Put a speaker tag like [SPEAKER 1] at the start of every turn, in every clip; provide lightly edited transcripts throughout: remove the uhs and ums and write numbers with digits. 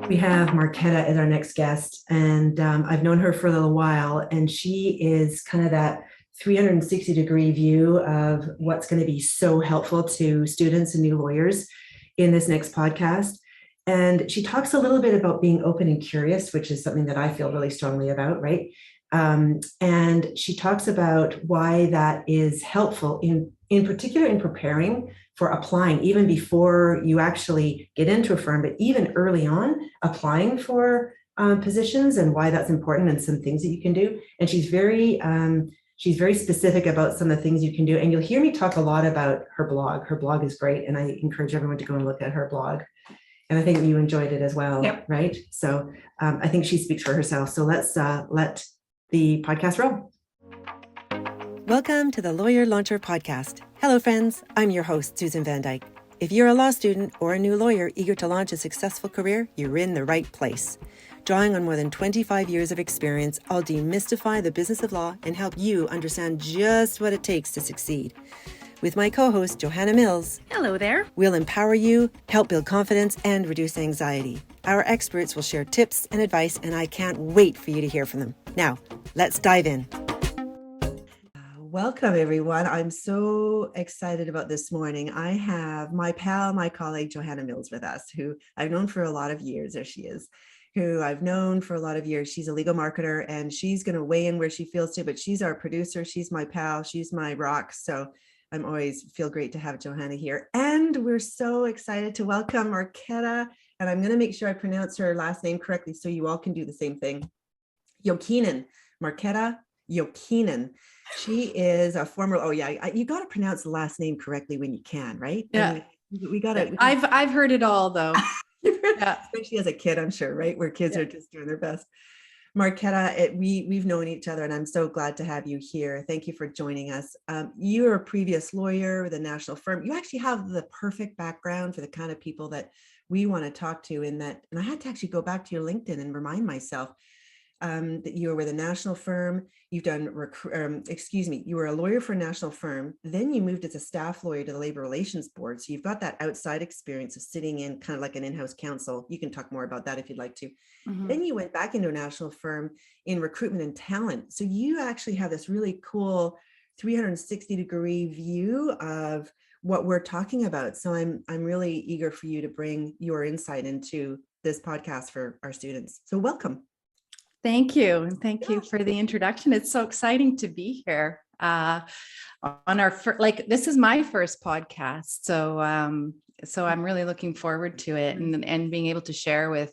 [SPEAKER 1] We have Marketta as our next guest, and I've known her for a little while, and she is kind of that 360-degree view of what's going to be so helpful to students and new lawyers in this next podcast. And she talks a little bit about being open and curious, which is something that I feel really strongly about, right? And she talks about why that is helpful in particular in preparing for applying, even before you actually get into a firm, but even early on applying for positions, and why that's important and some things that you can do. And she's very specific about some of the things you can do. And you'll hear me talk a lot about her blog. Her blog is great, and I encourage everyone to go and look at her blog. And I think you enjoyed it as well, yep. Right? So I think she speaks for herself. So let's let the podcast roll.
[SPEAKER 2] Welcome to the Lawyer Launcher Podcast. Hello, friends. I'm your host, Susan Van Dyke. If you're a law student or a new lawyer eager to launch a successful career, you're in the right place. Drawing on more than 25 years of experience, I'll demystify the business of law and help you understand just what it takes to succeed. With my co-host, Johanna Mills.
[SPEAKER 3] Hello there.
[SPEAKER 2] We'll empower you, help build confidence, and reduce anxiety. Our experts will share tips and advice, and I can't wait for you to hear from them. Now, let's dive in. Welcome, everyone. I'm so excited about this morning. I have my pal, my colleague, Johanna Mills with us, who I've known for a lot of years. There she is. Who I've known for a lot of years. She's a legal marketer, and she's going to weigh in where she feels to, but she's our producer. She's my pal. She's my rock. So I'm always feel great to have Johanna here. And we're so excited to welcome Marketta. And I'm going to make sure I pronounce her last name correctly so you all can do the same thing. Jokinen, Marketta Jokinen. She is a former, you got to pronounce the last name correctly when you can, right?
[SPEAKER 3] Yeah.
[SPEAKER 2] We got it.
[SPEAKER 3] I've heard it all though.
[SPEAKER 2] Yeah. Especially as a kid, I'm sure, right? Where kids are just doing their best. Marketta, we've known each other, and I'm so glad to have you here. Thank you for joining us. You're a previous lawyer with a national firm. You actually have the perfect background for the kind of people that we want to talk to in that. And I had to actually go back to your LinkedIn and remind myself that you were with a national firm. You've done, you were a lawyer for a national firm. Then you moved as a staff lawyer to the Labor Relations Board. So you've got that outside experience of sitting in kind of like an in-house counsel. You can talk more about that if you'd like to. Mm-hmm. Then you went back into a national firm in recruitment and talent. So you actually have this really cool 360-degree view of what we're talking about. So I'm really eager for you to bring your insight into this podcast for our students. So welcome.
[SPEAKER 3] Thank you. And thank you for the introduction. It's so exciting to be here on our this is my first podcast. So I'm really looking forward to it and being able to share with,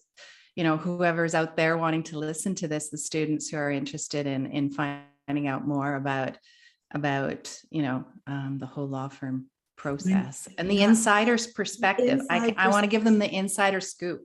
[SPEAKER 3] whoever's out there wanting to listen to this, the students who are interested in finding out more about the whole law firm process and the insider's perspective. I want to give them the insider scoop.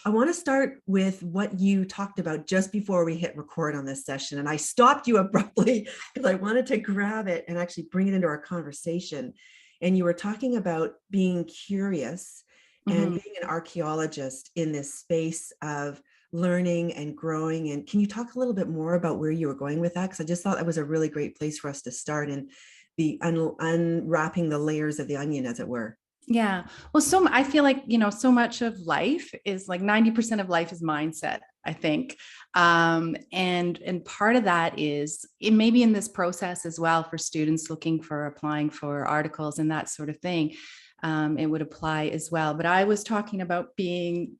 [SPEAKER 2] I want to start with what you talked about just before we hit record on this session. And I stopped you abruptly because I wanted to grab it and actually bring it into our conversation. And you were talking about being curious and being an archaeologist in this space of learning and growing. And can you talk a little bit more about where you were going with that? Because I just thought that was a really great place for us to start in the unwrapping the layers of the onion, as it were.
[SPEAKER 3] Yeah. Well, I feel like, so much of life is like 90% of life is mindset, I think. And part of that is it may be in this process as well for students looking for applying for articles and that sort of thing. It would apply as well. But I was talking about being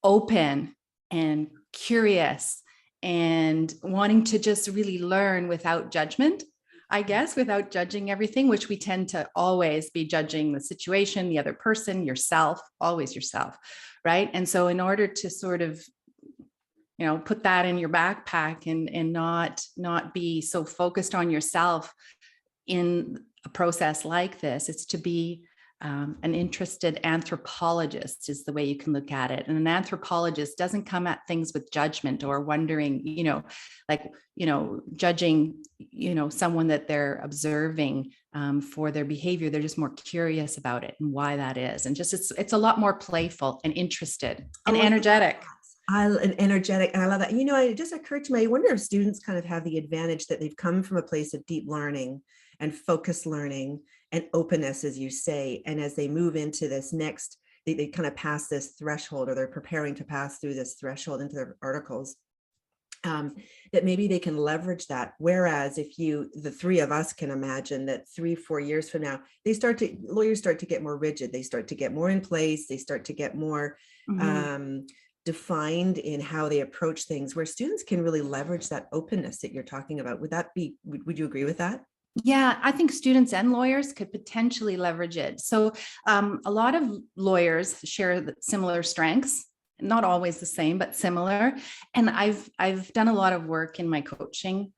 [SPEAKER 3] open and curious and wanting to just really learn without judgment. I guess, without judging everything, which we tend to always be judging the situation, the other person, yourself, always yourself, right? And so in order to sort of, put that in your backpack and not be so focused on yourself in a process like this, it's to be an interested anthropologist is the way you can look at it. And an anthropologist doesn't come at things with judgment or wondering, judging, someone that they're observing for their behavior. They're just more curious about it and why that is. And just, it's a lot more playful and interested and energetic.
[SPEAKER 2] Energetic. And I love that. It just occurred to me, I wonder if students kind of have the advantage that they've come from a place of deep learning and focused learning and openness, as you say. And as they move into this next they kind of pass this threshold, or they're preparing to pass through this threshold into their articles, that maybe they can leverage that. Whereas if the three of us can imagine that 3-4 years from now, lawyers start to get more rigid, they start to get more in place, they start to get more defined in how they approach things, where students can really leverage that openness that you're talking about. Would you agree with that?
[SPEAKER 3] Yeah, I think students and lawyers could potentially leverage it. So a lot of lawyers share similar strengths, not always the same, but similar. And I've done a lot of work in my coaching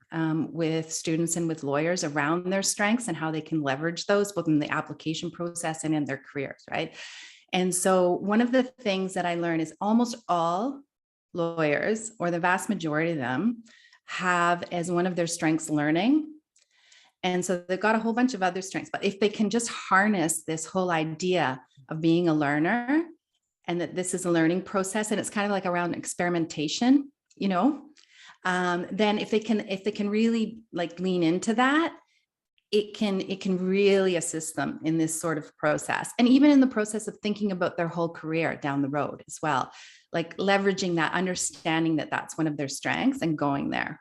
[SPEAKER 3] with students and with lawyers around their strengths and how they can leverage those both in the application process and in their careers, right? And so one of the things that I learned is almost all lawyers, or the vast majority of them, have as one of their strengths learning. And so they've got a whole bunch of other strengths, but if they can just harness this whole idea of being a learner, and that this is a learning process, and it's kind of like around experimentation, then if they can really like lean into that, it can really assist them in this sort of process. And even in the process of thinking about their whole career down the road as well, like leveraging that, understanding that that's one of their strengths and going there.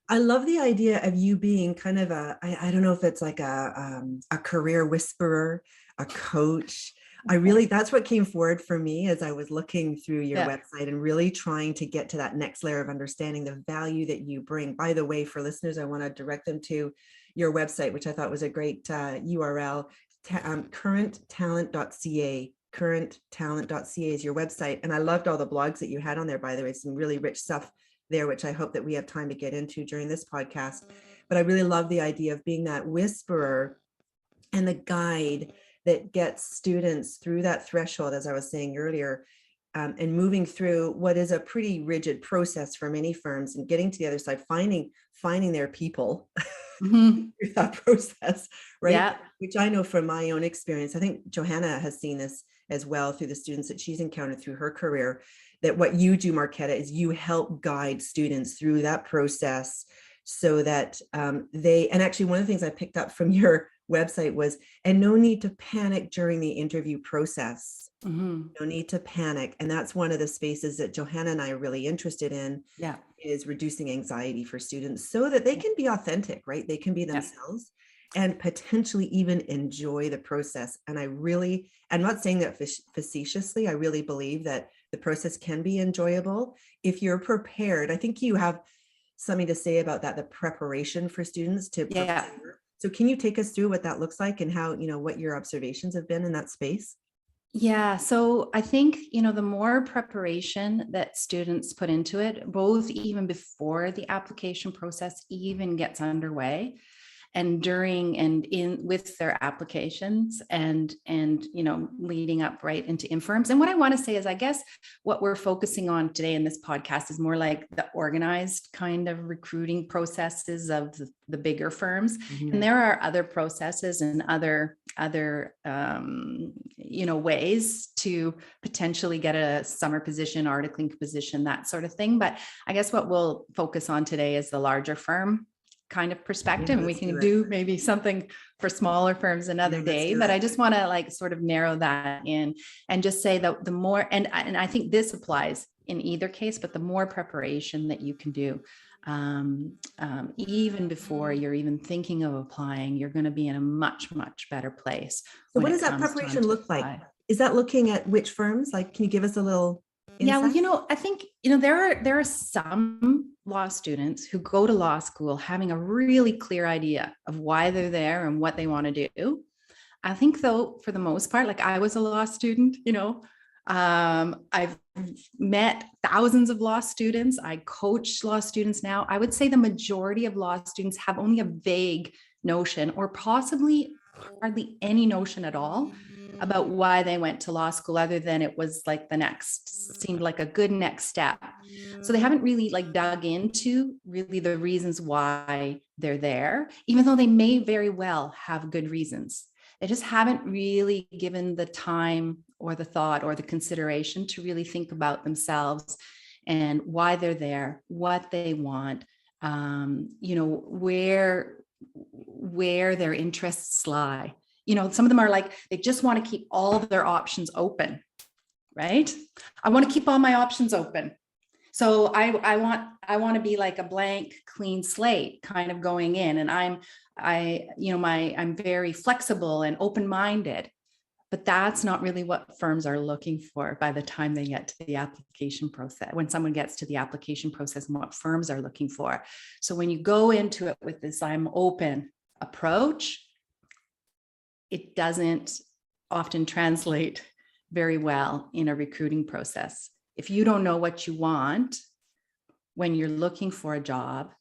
[SPEAKER 2] I love the idea of you being kind of I don't know if it's like a career whisperer, a coach. That's what came forward for me as I was looking through your website and really trying to get to that next layer of understanding the value that you bring. By the way, for listeners, I want to direct them to your website, which I thought was a great URL, currenttalent.ca. Currenttalent.ca is your website. And I loved all the blogs that you had on there, by the way, some really rich stuff there, which I hope that we have time to get into during this podcast. But I really love the idea of being that whisperer and the guide that gets students through that threshold, as I was saying earlier, and moving through what is a pretty rigid process for many firms, and getting to the other side, finding their people through that process, right?
[SPEAKER 3] Yeah.
[SPEAKER 2] Which I know from my own experience. I think Johanna has seen this as well through the students that she's encountered through her career, that what you do, Marketta, is you help guide students through that process so that and actually one of the things I picked up from your website was, and no need to panic during the interview process. No need to panic. And that's one of the spaces that Johanna and I are really interested in, is reducing anxiety for students so that they can be authentic, right? They can be themselves and potentially even enjoy the process. And I'm not saying that facetiously, I really believe that the process can be enjoyable if you're prepared. I think you have something to say about that, the preparation for students to prepare. So can you take us through what that looks like and how, what your observations have been in that space?
[SPEAKER 3] Yeah. So I think, the more preparation that students put into it, both even before the application process even gets underway, and during and in with their applications and leading up right into infirms. And what I want to say is, I guess what we're focusing on today in this podcast is more like the organized kind of recruiting processes of the bigger firms. And there are other processes and other ways to potentially get a summer position, articling position, that sort of thing. But I guess what we'll focus on today is the larger firm kind of perspective, and we can do maybe something for smaller firms another day, but I just want to sort of narrow that in and just say that the more, and I think this applies in either case, but the more preparation that you can do, even before you're even thinking of applying, you're going to be in a much, much better place.
[SPEAKER 2] So what does that preparation look like? Is that looking at which firms? Can you give us a little insight?
[SPEAKER 3] Yeah, well, I think, there are some law students who go to law school having a really clear idea of why they're there and what they want to do. I think, though, for the most part, I was a law student, I've met thousands of law students. I coach law students now. I would say the majority of law students have only a vague notion, or possibly hardly any notion at all, about why they went to law school, other than it was seemed like a good next step. So they haven't really dug into really the reasons why they're there, even though they may very well have good reasons. They just haven't really given the time or the thought or the consideration to really think about themselves and why they're there, what they want, where their interests lie. Some of them are they just want to keep all of their options open. right? I want to keep all my options open. So I want to be like a blank, clean slate kind of going in. And I'm very flexible and open-minded, but that's not really what firms are looking for by the time they get to the application process, when someone gets to the application process and what firms are looking for. So when you go into it with this I'm open approach, it doesn't often translate very well in a recruiting process. If you don't know what you want when you're looking for a job,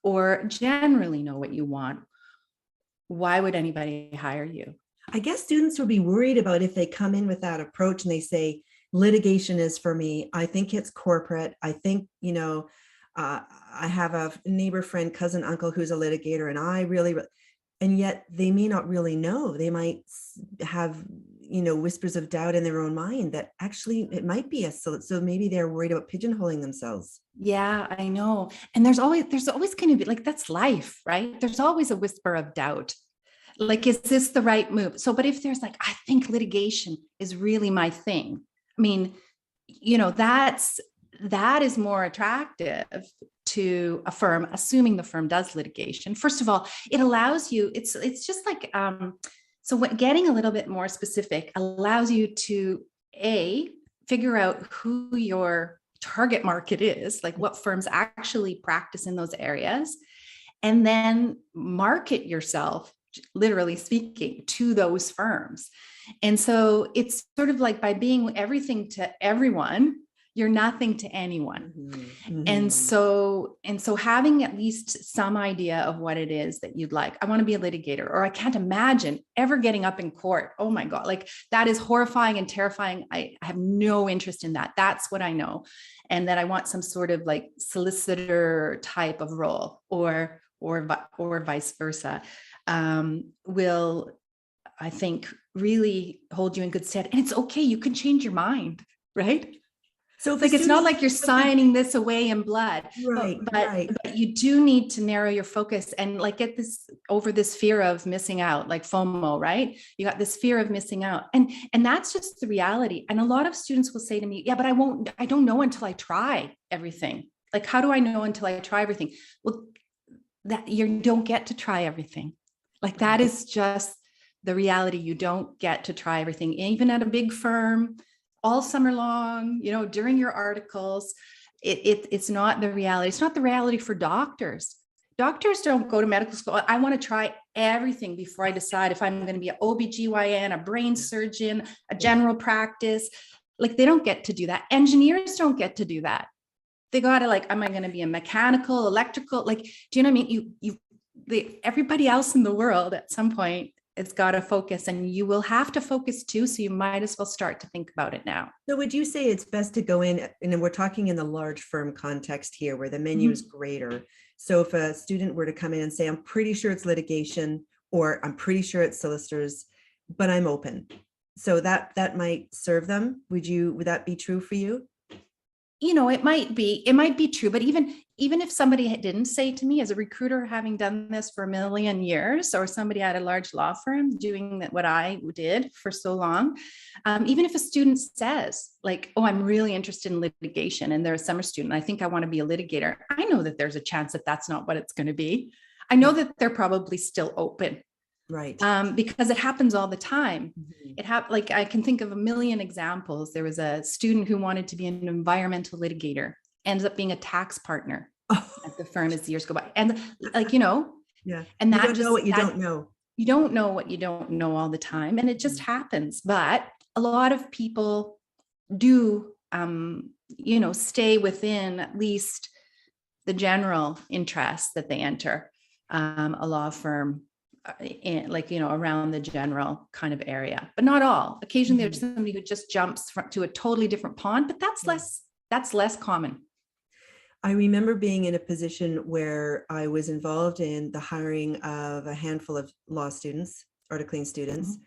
[SPEAKER 3] or generally know what you want, why would anybody hire you?
[SPEAKER 2] I guess students would be worried about if they come in with that approach and they say, litigation is for me. I think it's corporate. I think, I have a neighbor, friend, cousin, uncle who's a litigator, and I really, and yet they may not really know. They might have, whispers of doubt in their own mind that actually it might be so maybe they're worried about pigeonholing themselves.
[SPEAKER 3] Yeah, I know. And there's always going to be, like, that's life, right? There's always a whisper of doubt. Like, is this the right move? So, but if there's like, I think litigation is really my thing. I mean, that is more attractive to a firm, assuming the firm does litigation. First of all, it allows you, it's just like, so getting a little bit more specific allows you to figure out who your target market is, like what firms actually practice in those areas, and then market yourself, literally speaking, to those firms. And so it's sort of like, by being everything to everyone, you're nothing to anyone.
[SPEAKER 2] Mm-hmm.
[SPEAKER 3] And so having at least some idea of what it is that you'd like. I want to be a litigator, or I can't imagine ever getting up in court. Oh my God, like that is horrifying and terrifying. I have no interest in that. That's what I know. And that I want some sort of like solicitor type of role, or vice versa, will, I think, really hold you in good stead. And it's okay. You can change your mind, right? So it's not like you're signing this away in blood,
[SPEAKER 2] right?
[SPEAKER 3] But you do need to narrow your focus and like get over this fear of missing out, like FOMO, right? You got this fear of missing out, and that's just the reality. And a lot of students will say to me, "Yeah, but I don't know until I try everything. Like, how do I know until I try everything?" Well, that you don't get to try everything. Like, that is just the reality. You don't get to try everything, even at a big firm. All summer long, during your articles, it's not the reality. It's not the reality for doctors. Doctors don't go to medical school. I want to try everything before I decide if I'm going to be an OBGYN, a brain surgeon, a general practice. Like, they don't get to do that. Engineers don't get to do that. They got to, like, am I going to be a mechanical, electrical? Like, do you know what I mean? Everybody else in the world at some point, it's got to focus, and you will have to focus too. So you might as well start to think about it now.
[SPEAKER 2] So would you say it's best to go in, and we're talking in the large firm context here where the menu is greater. So if a student were to come in and say, I'm pretty sure it's litigation, or I'm pretty sure it's solicitors, but I'm open. So that might serve them. Would that be true for you?
[SPEAKER 3] It might be true, but even if somebody didn't say to me, as a recruiter, having done this for a million years, or somebody at a large law firm doing what I did for so long, even if a student says like, oh, I'm really interested in litigation, and they're a summer student, I think I want to be a litigator, I know that there's a chance that that's not what it's going to be. I know that they're probably still open.
[SPEAKER 2] Right.
[SPEAKER 3] Because it happens all the time. Like, I can think of a million examples. There was a student who wanted to be an environmental litigator, ends up being a tax partner at the firm as the years go by. And
[SPEAKER 2] yeah.
[SPEAKER 3] And
[SPEAKER 2] you don't know what you don't know.
[SPEAKER 3] You don't know what you don't know all the time. And it just happens. But a lot of people do, stay within at least the general interest that they enter a law firm around the general kind of area, but not all. Occasionally there's somebody who just jumps to a totally different pond, but that's less common.
[SPEAKER 2] I remember being in a position where I was involved in the hiring of a handful of law students, articling students,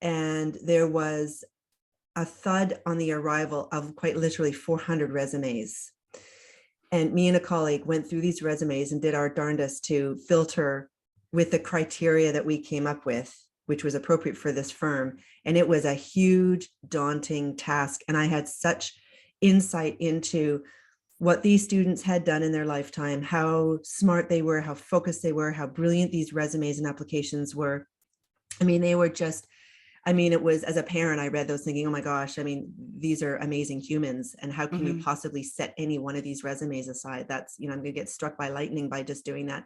[SPEAKER 2] and there was a thud on the arrival of quite literally 400 resumes. And me and a colleague went through these resumes and did our darndest to filter with the criteria that we came up with which was appropriate for this firm. And it was a huge, daunting task. And I had such insight into what these students had done in their lifetime, how smart they were, how focused they were, how brilliant these resumes and applications were. I mean, they were just, I mean, it was, as a parent, I read those thinking, oh my gosh, I mean, these are amazing humans. And how can you possibly set any one of these resumes aside? That's, I'm going to get struck by lightning by just doing that.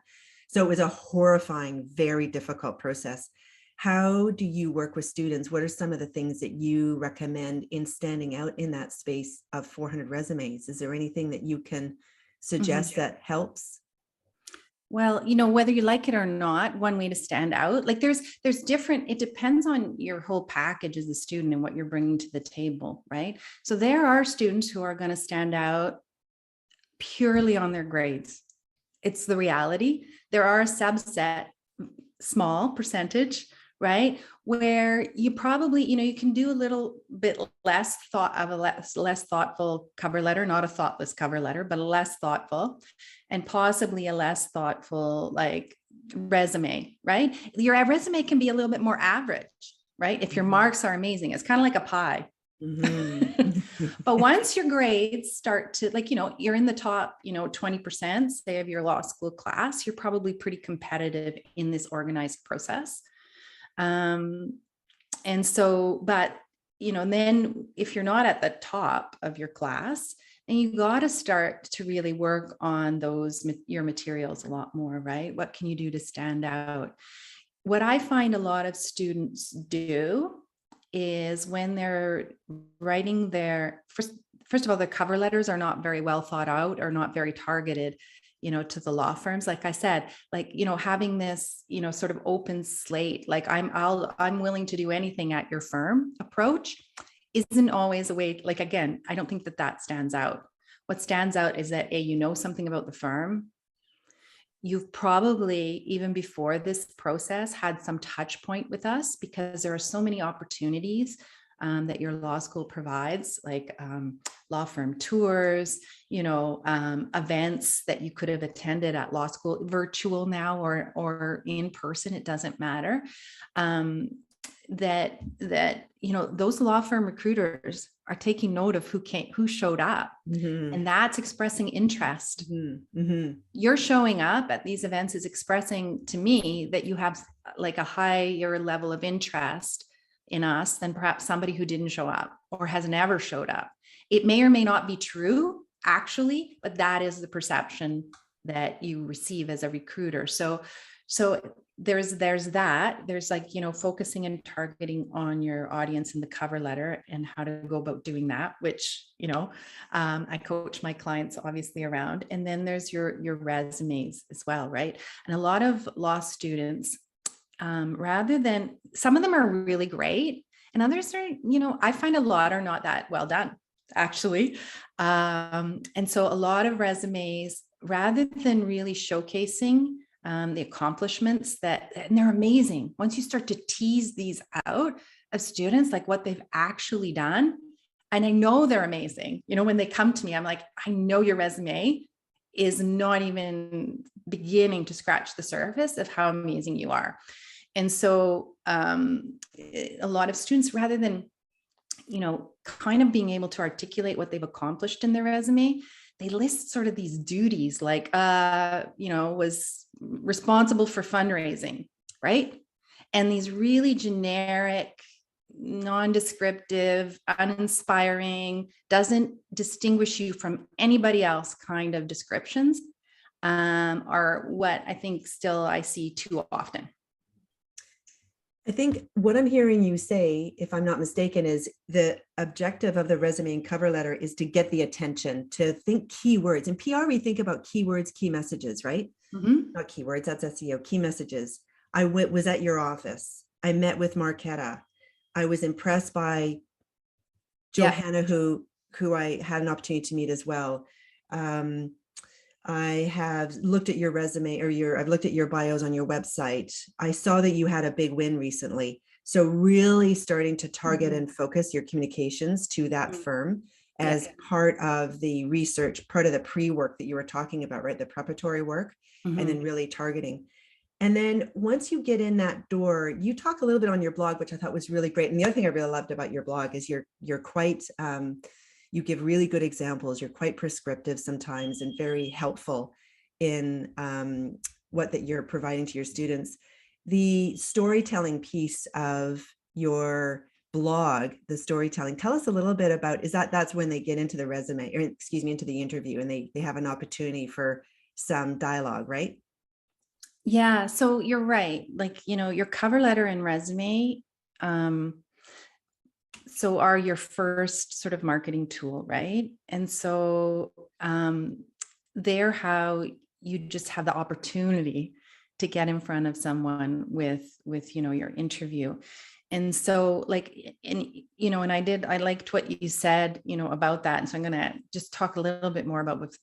[SPEAKER 2] So it was a horrifying, very difficult process. How do you work with students? What are some of the things that you recommend in standing out in that space of 400 resumes? Is there anything that you can suggest that helps?
[SPEAKER 3] Well, whether you like it or not, one way to stand out, like there's different, it depends on your whole package as a student and what you're bringing to the table, right? So there are students who are going to stand out purely on their grades. It's the reality. There are a subset, small percentage, right, where you probably, you can do a little bit less thoughtful cover letter, not a thoughtless cover letter, but a less thoughtful, and possibly a less thoughtful like resume, right? Your resume can be a little bit more average, right? If your marks are amazing, it's kind of like a pie. But once your grades start to you're in the top, 20%, say, of your law school class, you're probably pretty competitive in this organized process. And so, but, then if you're not at the top of your class, then you got to start to really work on your materials a lot more, right? What can you do to stand out? What I find a lot of students do is when they're writing first of all, the cover letters are not very well thought out or not very targeted, to the law firms. Like I said, having this, sort of open slate, like I'm willing to do anything at your firm approach isn't always a way. Like, again, I don't think that stands out. What stands out is that something about the firm. You've probably, even before this process, had some touch point with us, because there are so many opportunities that your law school provides, like law firm tours, events that you could have attended at law school, virtual now or in person, it doesn't matter. That those law firm recruiters are taking note of who showed up, and that's expressing interest. You're showing up at these events is expressing to me that you have like a higher level of interest in us than perhaps somebody who didn't show up or has never showed up. It may or may not be true, actually, but that is the perception that you receive as a recruiter. So there's that. There's focusing and targeting on your audience in the cover letter and how to go about doing that, which, I coach my clients obviously around. And then there's your resumes as well, right? And a lot of law students, rather than, some of them are really great and others are, I find a lot are not that well done, actually. And so a lot of resumes, rather than really showcasing the accomplishments and they're amazing. Once you start to tease these out of students, like what they've actually done, and I know they're amazing. When they come to me, I'm like, I know your resume is not even beginning to scratch the surface of how amazing you are. And so a lot of students, rather than, kind of being able to articulate what they've accomplished in their resume, they list sort of these duties like, was responsible for fundraising, right? And these really generic, non-descriptive, uninspiring, doesn't distinguish you from anybody else kind of descriptions are what I think still I see too often.
[SPEAKER 2] I think what I'm hearing you say, if I'm not mistaken, is the objective of the resume and cover letter is to get the attention, to think keywords. In PR, we think about keywords, key messages, right? Not keywords, that's SEO, key messages. I was at your office. I met with Marketta. I was impressed by Johanna, who I had an opportunity to meet as well. I have looked at your resume I've looked at your bios on your website. I saw that you had a big win recently. So really starting to target and focus your communications to that firm as part of the research, part of the pre-work that you were talking about, right? The preparatory work, and then really targeting. And then once you get in that door, you talk a little bit on your blog, which I thought was really great. And the other thing I really loved about your blog is you're quite, you give really good examples. You're quite prescriptive sometimes and very helpful in what that you're providing to your students. The storytelling piece of your blog, the storytelling, tell us a little bit about, that's when they get into the resume, or excuse me, into the interview, and they have an opportunity for some dialogue, right?
[SPEAKER 3] Yeah, so you're right. Like, your cover letter and resume, so are your first sort of marketing tool, right? And so they're how you just have the opportunity to get in front of someone with your interview. And so I liked what you said, about that. And so I'm going to just talk a little bit more about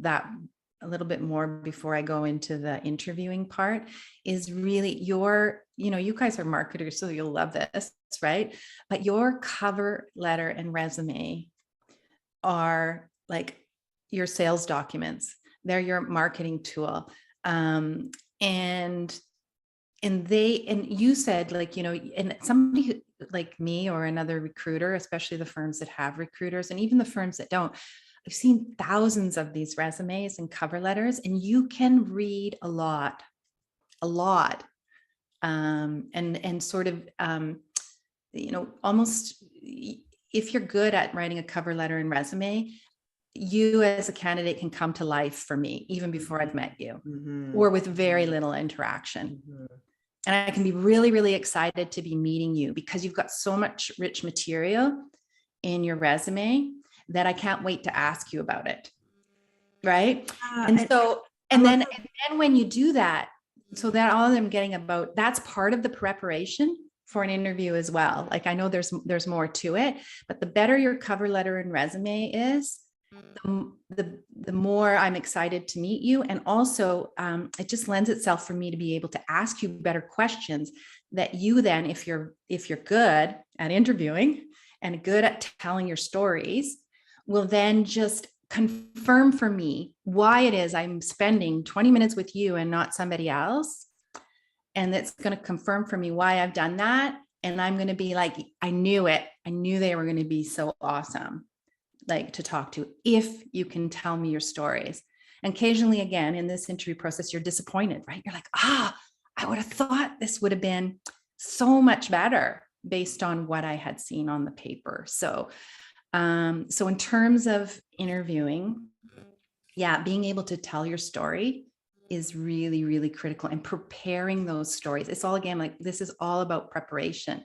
[SPEAKER 3] that a little bit more before I go into the interviewing part. Is really you guys are marketers, so you'll love this, right? But your cover letter and resume are like your sales documents. They're your marketing tool. And you said, and somebody who, like me or another recruiter, especially the firms that have recruiters and even the firms that don't, I've seen thousands of these resumes and cover letters, and you can read a lot, and sort of, almost, if you're good at writing a cover letter and resume, you as a candidate can come to life for me even before I've met you, or with very little interaction. And I can be really, really excited to be meeting you because you've got so much rich material in your resume that I can't wait to ask you about it. Right. And then when you do that, so that all I'm getting about, that's part of the preparation for an interview as well. Like, I know there's more to it, but the better your cover letter and resume is, the more I'm excited to meet you. And also it just lends itself for me to be able to ask you better questions that you then, if you're good at interviewing and good at telling your stories, will then just confirm for me why it is I'm spending 20 minutes with you and not somebody else. And that's going to confirm for me why I've done that. And I'm going to be like, I knew it. I knew they were going to be so awesome, like, to talk to, if you can tell me your stories. And occasionally, again, in this interview process, you're disappointed, right? You're like, I would have thought this would have been so much better based on what I had seen on the paper. So in terms of interviewing, being able to tell your story is really, really critical, and preparing those stories. It's all, again, like, this is all about preparation.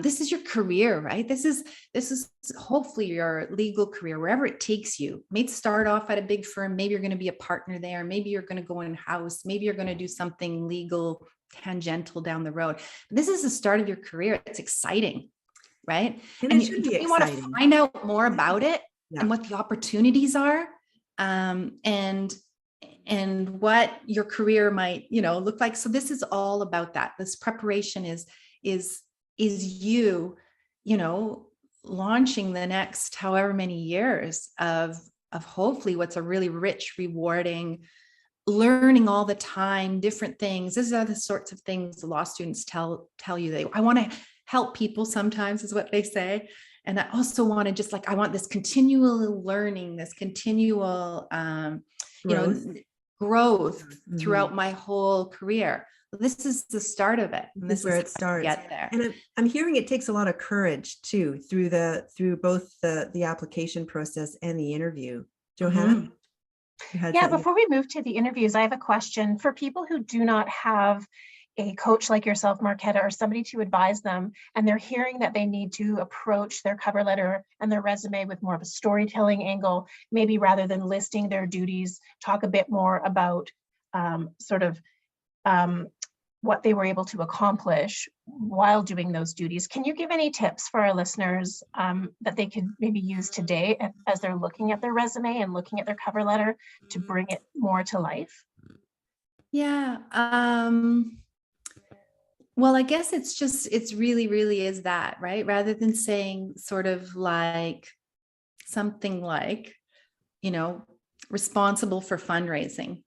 [SPEAKER 3] This is your career, right? This is hopefully your legal career, wherever it takes you. Maybe start off at a big firm. Maybe you're going to be a partner there. Maybe you're going to go in-house. Maybe you're going to do something legal tangential down the road. This is the start of your career. It's exciting, right?
[SPEAKER 2] And you
[SPEAKER 3] want to find out more about it, and what the opportunities are, and what your career might, look like. So this is all about that. This preparation is you, launching the next however many years of hopefully what's a really rich, rewarding, learning all the time, different things. These are the sorts of things the law students tell you. I want to help people sometimes, is what they say. And I also want to just, I want this continual learning, this continual, growth throughout my whole career. This is the start of it.
[SPEAKER 2] This is where it starts.
[SPEAKER 3] Get there.
[SPEAKER 2] And I'm hearing it takes a lot of courage too, through both the application process and the interview. Johanna?
[SPEAKER 4] Yeah, before we move to the interviews, I have a question for people who do not have a coach like yourself, Marketta, or somebody to advise them, and they're hearing that they need to approach their cover letter and their resume with more of a storytelling angle, maybe rather than listing their duties, talk a bit more about what they were able to accomplish while doing those duties. Can you give any tips for our listeners that they could maybe use today as they're looking at their resume and looking at their cover letter to bring it more to life?
[SPEAKER 3] Yeah. Well, I guess it's really, really is that, right? Rather than saying sort of like something like, responsible for fundraising,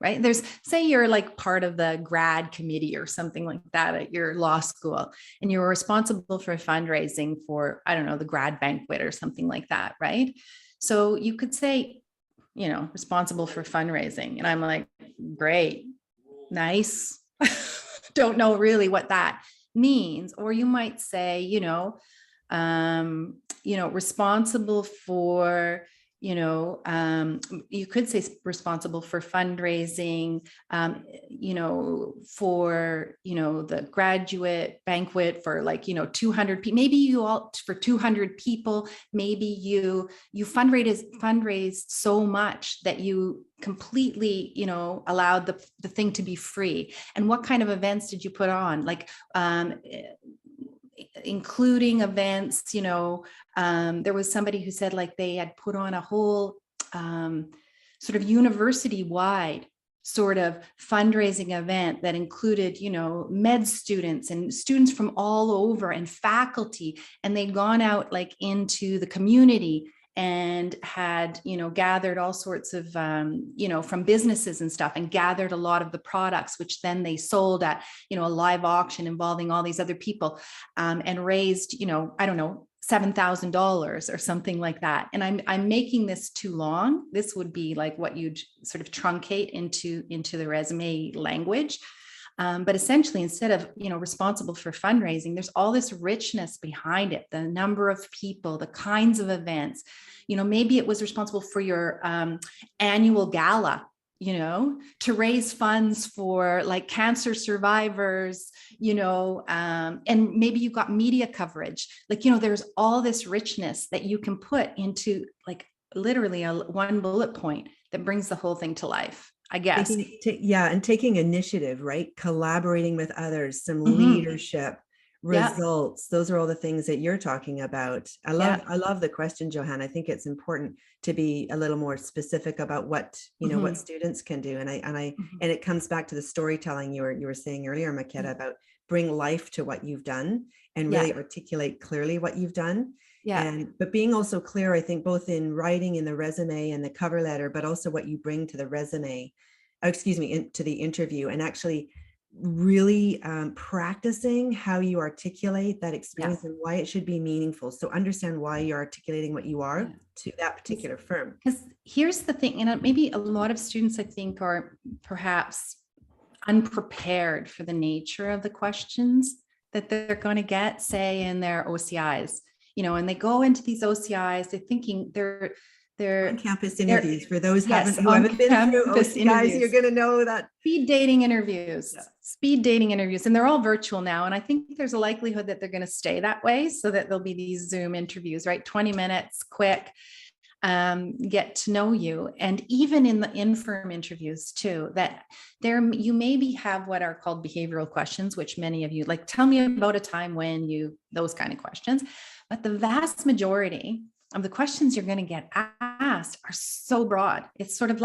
[SPEAKER 3] right? Say you're like part of the grad committee or something like that at your law school, and you're responsible for fundraising for, I don't know, the grad banquet or something like that, right? So you could say, responsible for fundraising. And I'm like, great, nice. Don't know really what that means. Or you might say, responsible for, you could say responsible for fundraising, for, the graduate banquet for 200 people, maybe you all for 200 people, maybe you fundraised so much that you completely, allowed the thing to be free. And what kind of events did you put on? Including events, there was somebody who said they had put on a whole sort of university-wide sort of fundraising event that included, med students and students from all over and faculty, and they'd gone out into the community and had, gathered all sorts of, from businesses and stuff, and gathered a lot of the products, which then they sold at, a live auction involving all these other people, and raised, I don't know, $7,000 or something like that. And I'm making this too long. This would be what you'd sort of truncate into the resume language. But essentially, instead of, responsible for fundraising, there's all this richness behind it, the number of people, the kinds of events, maybe it was responsible for your annual gala, to raise funds for cancer survivors, and maybe you got media coverage, there's all this richness that you can put into literally one bullet point that brings the whole thing to life. I guess.
[SPEAKER 2] And taking initiative, right? Collaborating with others, some leadership, results. Those are all the things that you're talking about. I love the question, Johanna. I think it's important to be a little more specific about what, what students can do. And it comes back to the storytelling you were saying earlier, Marketta, about bring life to what you've done and really articulate clearly what you've done. But being also clear, I think, both in writing in the resume and the cover letter, but also what you bring to the resume, to the interview, and actually really practicing how you articulate that experience and why it should be meaningful. So understand why you're articulating what you are to that particular firm.
[SPEAKER 3] Because here's the thing, and maybe a lot of students, I think, are perhaps unprepared for the nature of the questions that they're going to get, say, in their OCIs. And they go into these OCIs, they're thinking they're
[SPEAKER 2] on-campus interviews. For those who haven't been through OCIs, you're going to know that.
[SPEAKER 3] Speed dating interviews, and they're all virtual now. And I think there's a likelihood that they're going to stay that way, so that there'll be these Zoom interviews, right? 20 minutes, quick, get to know you. And even in the in-firm interviews too, that you maybe have what are called behavioral questions, which many of you tell me about a time when those kind of questions. But the vast majority of the questions you're going to get asked are so broad. It's sort of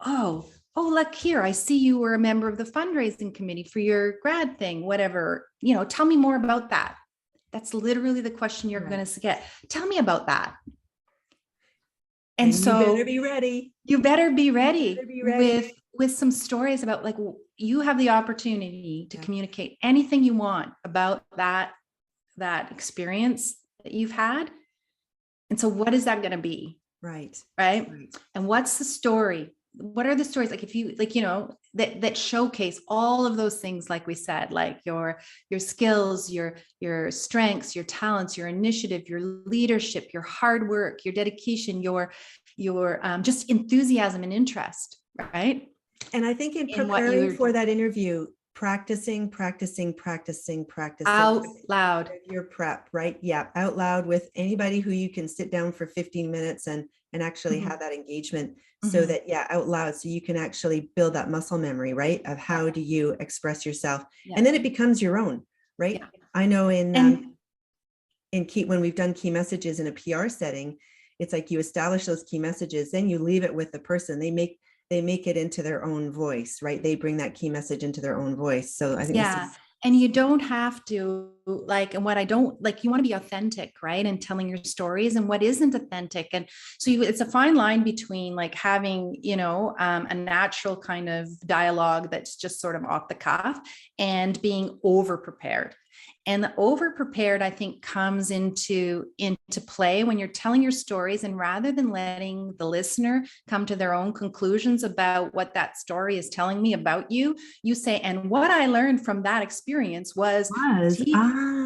[SPEAKER 3] oh, look here, I see you were a member of the fundraising committee for your grad thing, whatever, tell me more about that. That's literally the question you're going to get. Tell me about that. And so
[SPEAKER 2] you better be ready.
[SPEAKER 3] You better be ready with some stories about you have the opportunity to communicate anything you want about that experience that you've had. And so what is that going to be?
[SPEAKER 2] Right.
[SPEAKER 3] And what's the story? What are the stories if you that showcase all of those things, like we said, your skills, your strengths, your talents, your initiative, your leadership, your hard work, your dedication, your just enthusiasm and interest, right?
[SPEAKER 2] And I think in preparing for that interview, practicing
[SPEAKER 3] out loud
[SPEAKER 2] your prep, right? Out loud with anybody who you can sit down for 15 minutes and actually have that engagement, so that out loud, so you can actually build that muscle memory, right, of how do you express yourself, and then it becomes your own, right? I know in key, when we've done key messages in a PR setting, it's you establish those key messages, then you leave it with the person. They make it into their own voice, right? They bring that key message into their own voice. So I think this is
[SPEAKER 3] And you don't have to like, and what I don't like, you want to be authentic, right? And telling your stories and what isn't authentic. And so it's a fine line between like having, a natural kind of dialogue that's just sort of off the cuff and being over prepared. And the over prepared, I think, comes into play when you're telling your stories, and rather than letting the listener come to their own conclusions about what that story is telling me about you, you say, and what I learned from that experience was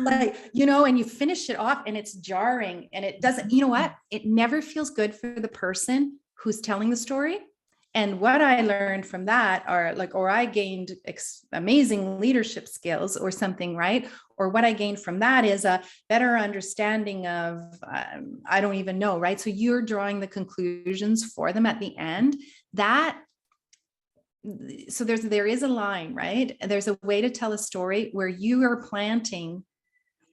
[SPEAKER 3] like, and you finish it off, and it's jarring, and it doesn't, you know what? It never feels good for the person who's telling the story. And what I learned from that are like, or I gained amazing leadership skills or something, right? Or what I gained from that is a better understanding of, I don't even know, right? So you're drawing the conclusions for them at the end. So there is a line, right? There's a way to tell a story where you are planting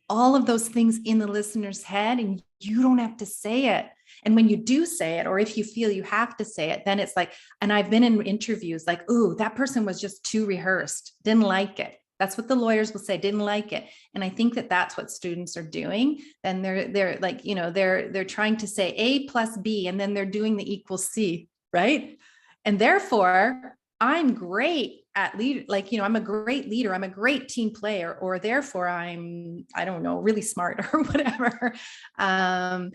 [SPEAKER 3] all of those things in the listener's head and you don't have to say it. And when you do say it, or if you feel you have to say it, then it's like, and I've been in interviews like, ooh, that person was just too rehearsed, didn't like it. That's what the lawyers will say, didn't like it. And I think that that's what students are doing. Then they're like, they're trying to say A plus B, and then they're doing the equals C, right? And therefore, I'm great at lead, like, I'm a great leader, I'm a great team player, or therefore I'm, I don't know, really smart or whatever. And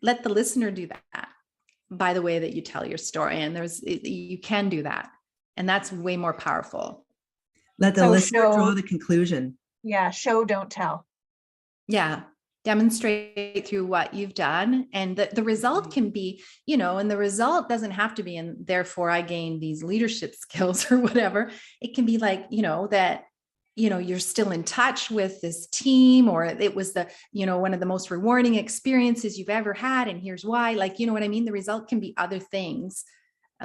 [SPEAKER 3] let the listener do that by the way that you tell your story. And you can do that. And that's way more powerful.
[SPEAKER 2] Let the listener draw the conclusion.
[SPEAKER 4] Yeah. Show, don't tell.
[SPEAKER 3] Yeah. Demonstrate through what you've done. And the result can be, and the result doesn't have to be, and therefore I gained these leadership skills or whatever. It can be like, that, you're still in touch with this team, or it was one of the most rewarding experiences you've ever had. And here's why, like, you know what I mean? The result can be other things.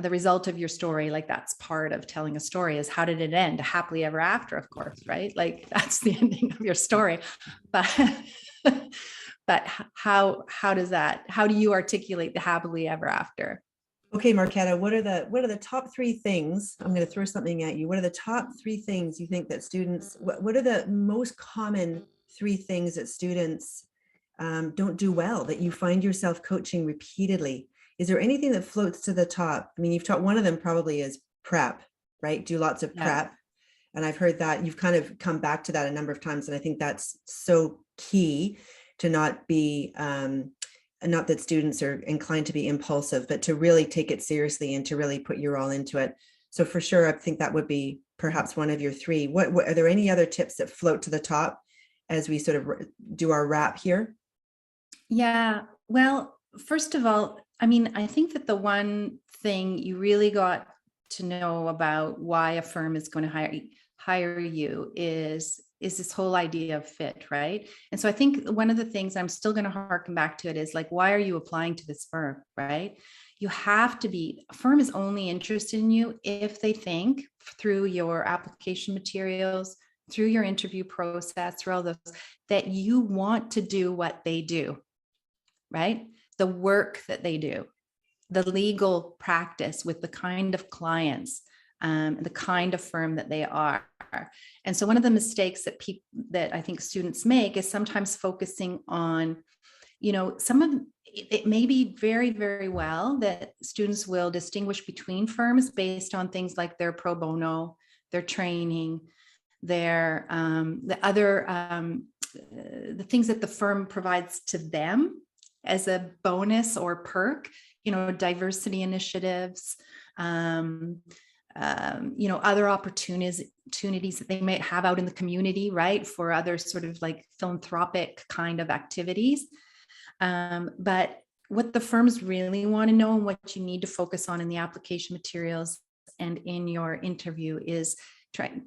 [SPEAKER 3] The result of your story, like that's part of telling a story, is how did it end? Happily ever after, of course, right? Like that's the ending of your story. But how do you articulate the happily ever after?
[SPEAKER 2] Okay, Marketta, what are the top 3 things? I'm going to throw something at you. What are the top 3 things you think that students, what are the most common 3 things that students don't do well, that you find yourself coaching repeatedly? Is there anything that floats to the top? I mean, you've taught, one of them probably is prep, right? Do lots of prep. And I've heard that you've kind of come back to that a number of times. And I think that's so key to not be, not that students are inclined to be impulsive, but to really take it seriously and to really put your all into it. So for sure, I think that would be perhaps one of your 3. What are there any other tips that float to the top as we sort of do our wrap here?
[SPEAKER 3] Yeah, well, first of all, I mean, I think that the one thing you really got to know about why a firm is going to hire you is this whole idea of fit, right? And so I think one of the things I'm still going to harken back to it is like, why are you applying to this firm, right? You have to be, a firm is only interested in you if they think through your application materials, through your interview process, through all those, that you want to do what they do, right? The work that they do, the legal practice with the kind of clients, the kind of firm that they are. And so one of the mistakes that I think students make is sometimes focusing on, it may be very, very well that students will distinguish between firms based on things like their pro bono, their training, their the things that the firm provides to them as a bonus or perk, diversity initiatives, other opportunities that they might have out in the community, right? For other sort of like philanthropic kind of activities. But what the firms really want to know and what you need to focus on in the application materials and in your interview is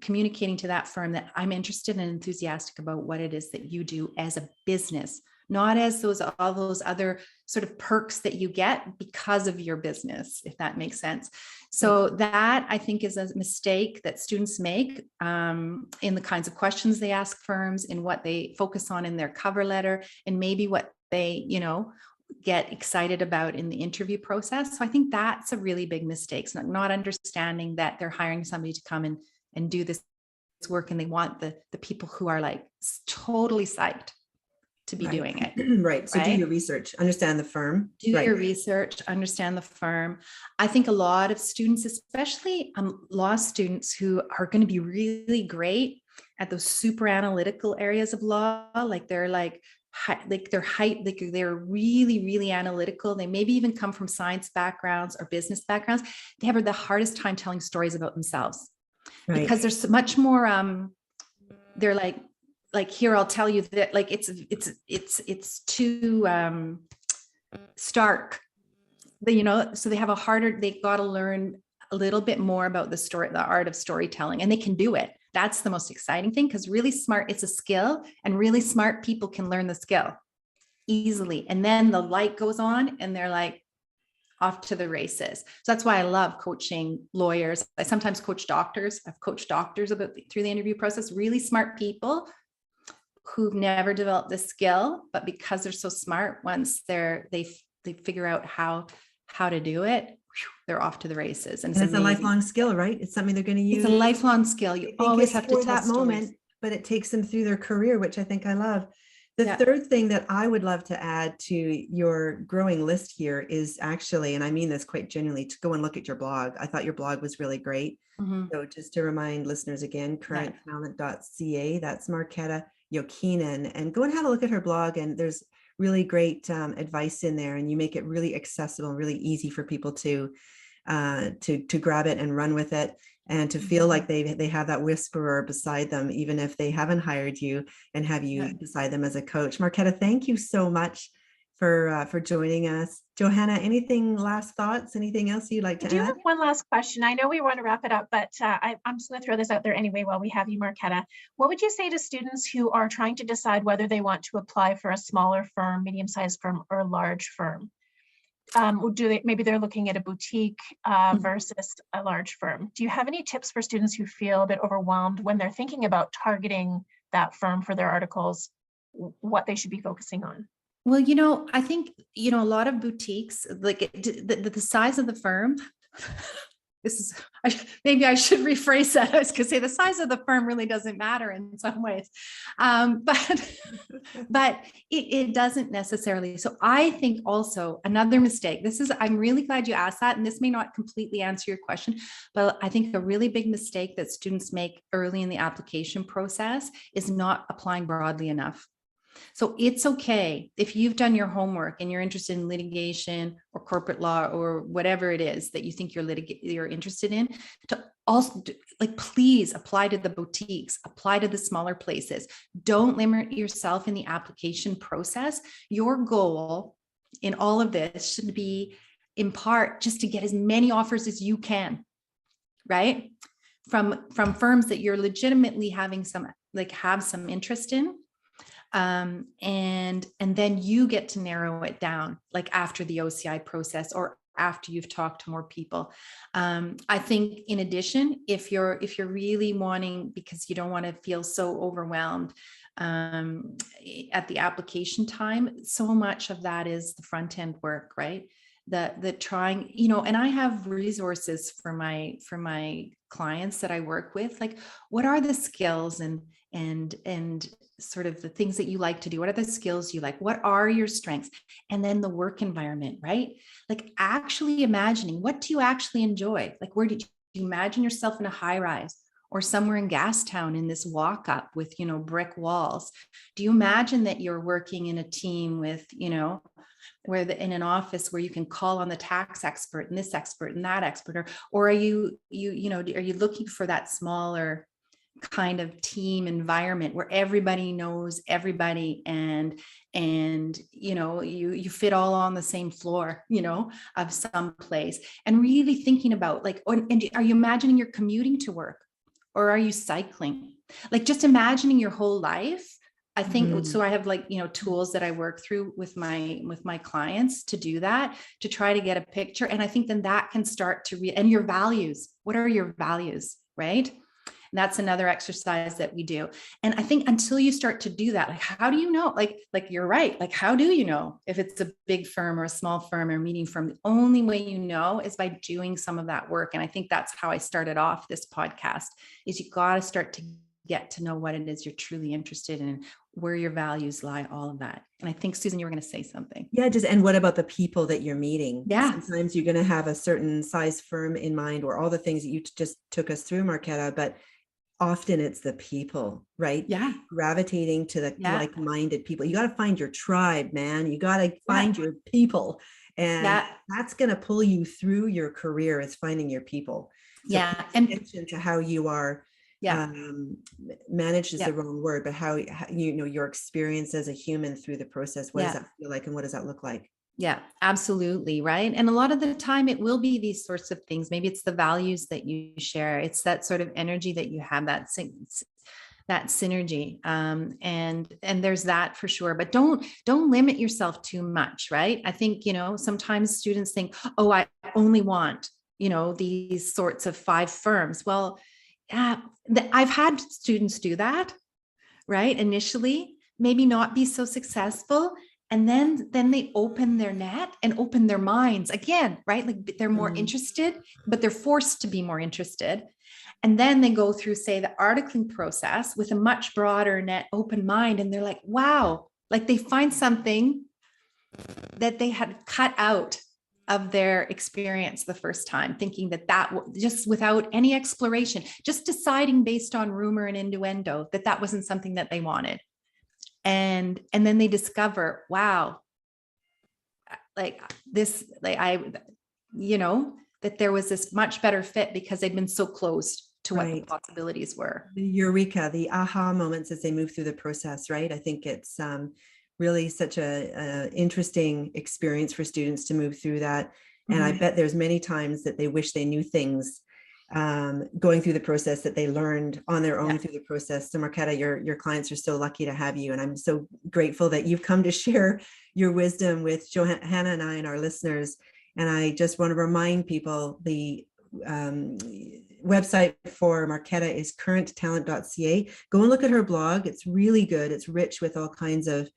[SPEAKER 3] communicating to that firm that I'm interested and enthusiastic about what it is that you do as a business, not as all those other sort of perks that you get because of your business, if that makes sense. So that I think is a mistake that students make in the kinds of questions they ask firms, in what they focus on in their cover letter, and maybe what they, get excited about in the interview process. So I think that's a really big mistake. So not understanding that they're hiring somebody to come and do this work, and they want the people who are like totally psyched to be doing it.
[SPEAKER 2] Right. So do your research, understand the firm.
[SPEAKER 3] Do your research, understand the firm. I think a lot of students, especially law students who are going to be really great at those super analytical areas of law, like they're really, really analytical. They maybe even come from science backgrounds or business backgrounds. They have the hardest time telling stories about themselves because there's so much more, they're like, here, I'll tell you that, like, it's too stark, so they have they got to learn a little bit more about the art of storytelling, and they can do it. That's the most exciting thing, because really smart, it's a skill, and really smart people can learn the skill easily. And then the light goes on and they're like off to the races. So that's why I love coaching lawyers. I sometimes coach doctors. I've coached doctors through the interview process, really smart people who've never developed this skill, but because they're so smart, once they figure out how to do it, they're off to the races. And
[SPEAKER 2] it's a lifelong skill, right? It's something they're going to use.
[SPEAKER 3] It's a lifelong skill. You always have to tell
[SPEAKER 2] that moment, but it takes them through their career, which I think I love. The third thing that I would love to add to your growing list here is actually, and I mean this quite genuinely, to go and look at your blog. I thought your blog was really great. So just to remind listeners again, currenttalent.ca, that's Marketta Jokinen, and go and have a look at her blog. And there's really great advice in there, and you make it really accessible, really easy for people to grab it and run with it, and to feel like they have that whisperer beside them, even if they haven't hired you, and have you beside them as a coach. Marketta, thank you so much for joining us. Johanna, anything last thoughts? Anything else you'd like to add?
[SPEAKER 4] I do have one last question. I know we want to wrap it up, but I'm just going to throw this out there anyway while we have you, Marketta. What would you say to students who are trying to decide whether they want to apply for a smaller firm, medium-sized firm, or a large firm? Maybe they're looking at a boutique versus a large firm. Do you have any tips for students who feel a bit overwhelmed when they're thinking about targeting that firm for their articles, what they should be focusing on?
[SPEAKER 3] Well, I think, a lot of boutiques, like the size of the firm, maybe I should rephrase that. I was going to say the size of the firm really doesn't matter in some ways, but it doesn't necessarily. So I think also another mistake, I'm really glad you asked that, and this may not completely answer your question, but I think a really big mistake that students make early in the application process is not applying broadly enough. So it's okay if you've done your homework and you're interested in litigation or corporate law or whatever it is that you think you're interested in, to also please apply to the boutiques, apply to the smaller places. Don't limit yourself in the application process. Your goal in all of this should be, in part, just to get as many offers as you can, right? From firms that you're legitimately have some interest in. And then you get to narrow it down, like after the OCI process or after you've talked to more people. I think in addition, if you're really wanting, because you don't want to feel so overwhelmed at the application time, so much of that is the front end work, right? The trying, and I have resources for my clients that I work with, like what are the skills and sort of the things that you like to do? What are the skills you like? What are your strengths? And then the work environment, right? Like actually imagining, what do you actually enjoy? Like, where did you imagine yourself in a high rise or somewhere in Gastown in this walk up with, brick walls? Do you imagine that you're working in a team with, where in an office where you can call on the tax expert and this expert and that expert, or are you looking for that smaller kind of team environment where everybody knows everybody and you fit all on the same floor, of some place, and really thinking about and are you imagining you're commuting to work or are you cycling? Like just imagining your whole life. I think so. I have tools that I work through with my clients to do that, to try to get a picture. And I think then that can start to and your values. What are your values, right? And that's another exercise that we do. And I think until you start to do that, how do you know? Like you're right. Like, how do you know if it's a big firm or a small firm or a medium firm? The only way you know is by doing some of that work. And I think that's how I started off this podcast, is you got to start to get to know what it is you're truly interested in, where your values lie, all of that. And I think, Susan, you were going to say something.
[SPEAKER 2] Yeah, and what about the people that you're meeting?
[SPEAKER 3] Yeah.
[SPEAKER 2] Sometimes you're going to have a certain size firm in mind, or all the things that you just took us through, Marketta, but often it's the people, right?
[SPEAKER 3] Yeah.
[SPEAKER 2] Gravitating to the like-minded people. You got to find your tribe, man. You got to find your people. And that's going to pull you through your career, is finding your people. So
[SPEAKER 3] and
[SPEAKER 2] attention to how you are managed is the wrong word, but how you know your experience as a human through the process. What does that feel like, and what does that look like?
[SPEAKER 3] Yeah, absolutely. Right. And a lot of the time it will be these sorts of things. Maybe it's the values that you share. It's that sort of energy that you have, that synergy. And there's that for sure, but don't limit yourself too much. Right. I think, sometimes students think, oh, I only want, these sorts of 5 firms. Well, I've had students do that, right? Initially, maybe not be so successful. And then they open their net and open their minds again, right? Like they're more interested, but they're forced to be more interested. And then they go through, say, the articling process with a much broader net, open mind. And they're like, wow, like they find something that they had cut out of their experience the first time, thinking that just without any exploration, just deciding based on rumor and innuendo that wasn't something that they wanted. And then they discover, wow, that there was this much better fit because they'd been so closed to what the possibilities were.
[SPEAKER 2] The eureka, the aha moments as they move through the process, right? I think it's really such a interesting experience for students to move through that. And I bet there's many times that they wish they knew things going through the process that they learned on their own through the process. So Marketta, your clients are so lucky to have you. And I'm so grateful that you've come to share your wisdom with Johanna and I and our listeners. And I just want to remind people the website for Marketta is currenttalent.ca. Go and look at her blog. It's really good. It's rich with all kinds of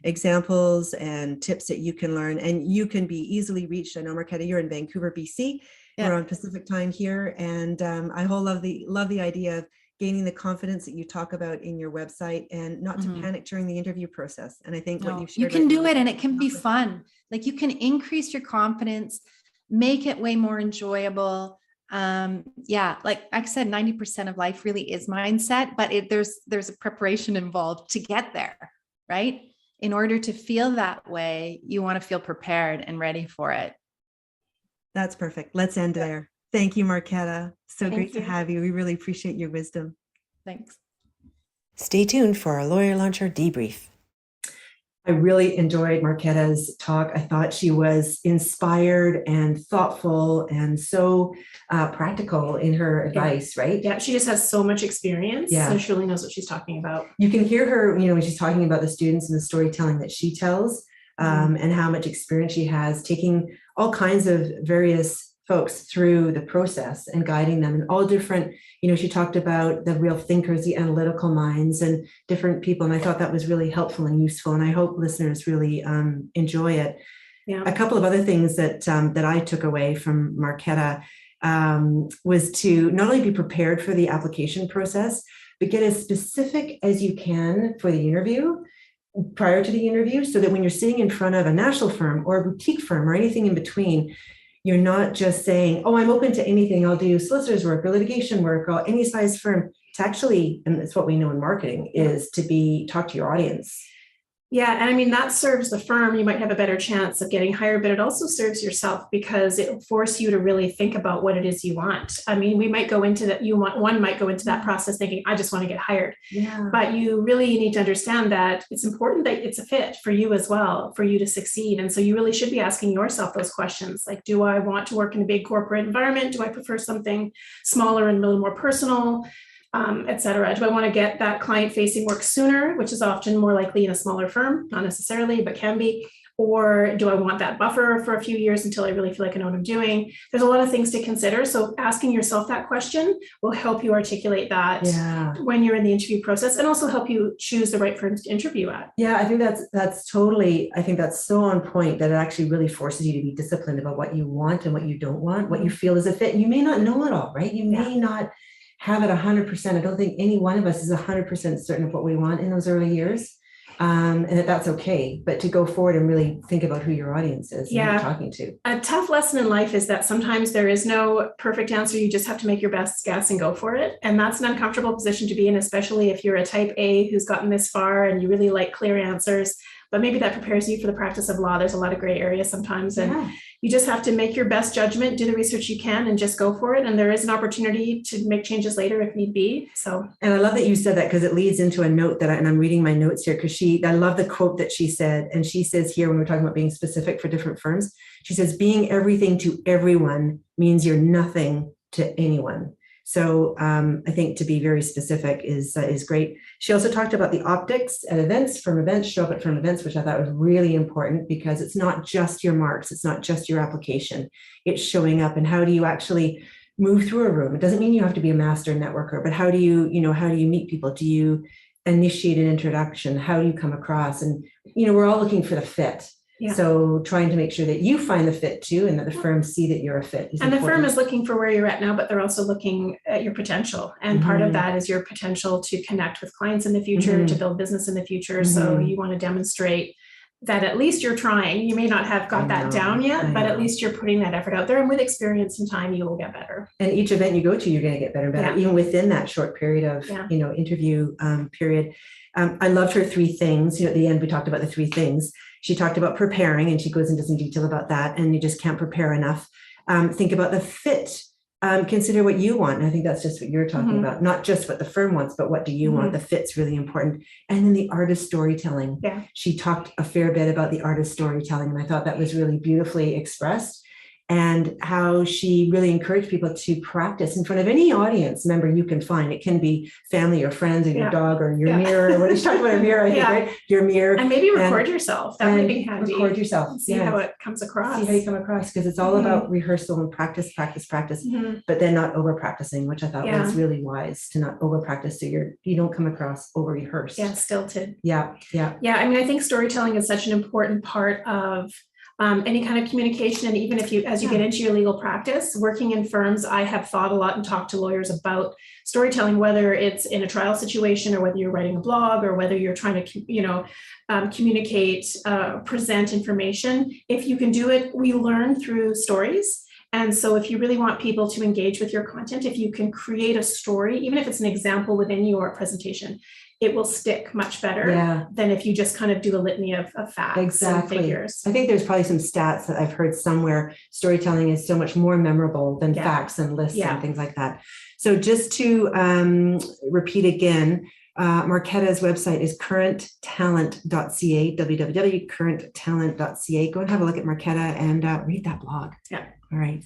[SPEAKER 2] examples and tips that you can learn. And you can be easily reached. I know, Marketta, you're in Vancouver, BC. We're on Pacific time here. And I love the idea of gaining the confidence that you talk about in your website, and not to panic during the interview process. And I think what you've shared,
[SPEAKER 3] you can do it, and it can be fun. Like you can increase your confidence, make it way more enjoyable. Like I said, 90% of life really is mindset, but there's a preparation involved to get there, right? In order to feel that way, you want to feel prepared and ready for it.
[SPEAKER 2] That's perfect. Let's end there. Thank you, Marketta. So great to have you. We really appreciate your wisdom.
[SPEAKER 3] Thanks.
[SPEAKER 2] Stay tuned for our Lawyer Launcher debrief.
[SPEAKER 1] I really enjoyed Marketta's talk. I thought she was inspired and thoughtful and so practical in her advice, right?
[SPEAKER 5] Yeah, she just has so much experience.
[SPEAKER 1] Yeah.
[SPEAKER 5] So she really knows what she's talking about.
[SPEAKER 1] You can hear her, when she's talking about the students and the storytelling that she tells, and how much experience she has taking all kinds of various folks through the process and guiding them in all different, she talked about the real thinkers, the analytical minds, and different people. And I thought that was really helpful and useful. And I hope listeners really enjoy it.
[SPEAKER 5] Yeah.
[SPEAKER 1] A couple of other things that I took away from Marketta was to not only be prepared for the application process, but get as specific as you can for the interview, prior to the interview, so that when you're sitting in front of a national firm or a boutique firm or anything in between, you're not just saying, oh, I'm open to anything. I'll do solicitor's work or litigation work or any size firm. To actually, and it's what we know in marketing, is to talk to your audience.
[SPEAKER 5] Yeah. And I mean, that serves the firm. You might have a better chance of getting hired, but it also serves yourself because it will force you to really think about what it is you want. I mean, we might go into that. One might go into that process thinking, I just want to get hired.
[SPEAKER 1] Yeah.
[SPEAKER 5] But you really need to understand that it's important that it's a fit for you as well, for you to succeed. And so you really should be asking yourself those questions. Like, do I want to work in a big corporate environment? Do I prefer something smaller and a little more personal? Et cetera. Do I want to get that client-facing work sooner, which is often more likely in a smaller firm, not necessarily, but can be, or do I want that buffer for a few years until I really feel like I know what I'm doing? There's a lot of things to consider. So asking yourself that question will help you articulate that when you're in the interview process, and also help you choose the right firms to interview at.
[SPEAKER 1] Yeah, I think that's totally, I think that's so on point that it actually really forces you to be disciplined about what you want and what you don't want, what you feel is a fit. You may not know it all, right? You may not have it 100%. I don't think any one of us is 100% certain of what we want in those early years. And that's okay, but to go forward and really think about who your audience is and who you're talking to.
[SPEAKER 5] A tough lesson in life is that sometimes there is no perfect answer. You just have to make your best guess and go for it. And that's an uncomfortable position to be in, especially if you're a type A who's gotten this far and you really like clear answers. But maybe that prepares you for the practice of law. There's a lot of gray areas sometimes, and you just have to make your best judgment, do the research you can, and just go for it. And there is an opportunity to make changes later if need be. So,
[SPEAKER 1] and I love that you said that, because it leads into a note that and I'm reading my notes here, because I love the quote that she said. And she says here, when we're talking about being specific for different firms, she says, being everything to everyone means you're nothing to anyone. So I think to be very specific is great. She also talked about the optics at events, from events, show up at firm events, which I thought was really important, because it's not just your marks. It's not just your application. It's showing up, and how do you actually move through a room? It doesn't mean you have to be a master networker, but how do you meet people? Do you initiate an introduction? How do you come across? And, we're all looking for the fit.
[SPEAKER 5] Yeah.
[SPEAKER 1] So trying to make sure that you find the fit too, and that the firm see that you're a fit.
[SPEAKER 5] And the firm is looking for where you're at now, but they're also looking at your potential. And part of that is your potential to connect with clients in the future, to build business in the future. So you want to demonstrate that at least you're trying. You may not have got that down yet, but at least you're putting that effort out there. And with experience and time, you will get better.
[SPEAKER 1] And each event you go to, you're going to get better and better, even within that short period of, interview period. I loved her 3 things. At the end, we talked about the 3 things. She talked about preparing, and she goes into some detail about that. And you just can't prepare enough. Think about the fit. Consider what you want. And I think that's just what you're talking about. Not just what the firm wants, but what do you want? The fit's really important. And then the artist storytelling.
[SPEAKER 5] Yeah.
[SPEAKER 1] She talked a fair bit about the artist storytelling. And I thought that was really beautifully expressed. And how she really encouraged people to practice in front of any audience member you can find. It can be family or friends or your dog or your mirror. What did she talk about? A mirror, I think, right? Your mirror.
[SPEAKER 5] And maybe record yourself. That would be handy.
[SPEAKER 1] Record yourself.
[SPEAKER 5] See how it comes across.
[SPEAKER 1] See how you come across, because it's all about rehearsal and practice, but then not over practicing, which I thought was really wise, to not over practice, so you don't come across over rehearsed.
[SPEAKER 5] Yeah, stilted.
[SPEAKER 1] Yeah.
[SPEAKER 5] I mean, I think storytelling is such an important part of any kind of communication. And even as you get into your legal practice, working in firms, I have thought a lot and talked to lawyers about storytelling, whether it's in a trial situation or whether you're writing a blog or whether you're trying to, communicate, present information. If you can do it, we learn through stories. And so if you really want people to engage with your content, if you can create a story, even if it's an example within your presentation, it will stick much better than if you just kind of do a litany of facts and figures.
[SPEAKER 1] I think there's probably some stats that I've heard somewhere. Storytelling is so much more memorable than facts and lists and things like that. So just to repeat again, Marketta's website is currenttalent.ca, www.currenttalent.ca. Go and have a look at Marketta and read that blog.
[SPEAKER 5] Yeah.
[SPEAKER 1] All right.